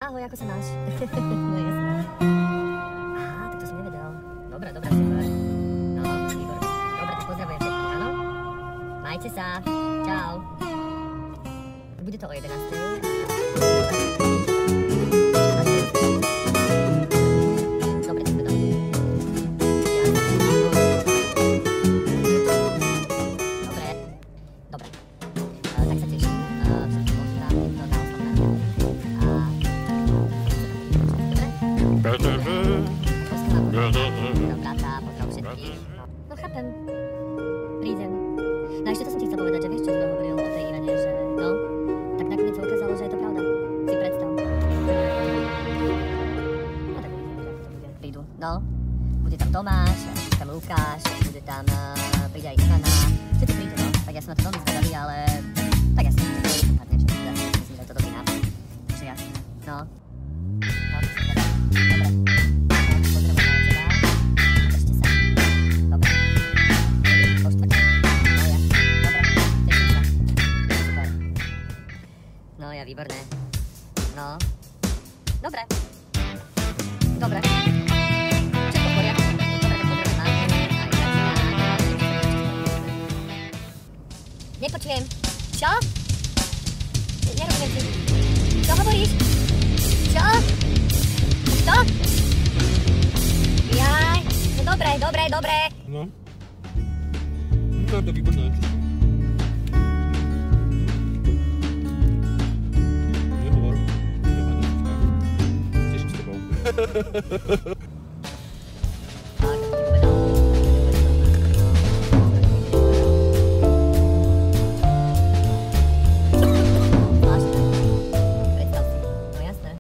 Ahoj, ako sa máš? No jasné. Á, tak to som nevedel. Dobre, super. No, výborné. Dobre, tak pozdravujem všetkých, áno? Majte sa. Čau. Bude to o 11. No chápem. Prídem. No a ešte to som ti chcel povedať, že vieš, čo som hovoril o tej Ivane, že no, tak nakoniec sa ukázalo, že je to pravda. Si predstav. No tak uvidíme, že to bude. Prídu. No, bude tam Tomáš, bude tam Lukáš, bude tam, príde aj Ivana. Všetci prídu, no. Tak ja som na to veľmi zvedavý, ale tak jasne, že to je padne, že myslím, že je to dobrý nápad. Takže jasne. No. No, to super. Dobre. No ja, výborné. No. Dobre. Dobre. Všetko v poriadku. Dobre, tak pozrieme máme. Aj nepočujem. Čo? Nerozumiem ti. Čo hovoríš? Čo? Čo? Jaj. No dobre. No. No to výborné. Nehovor. Teším s tebou.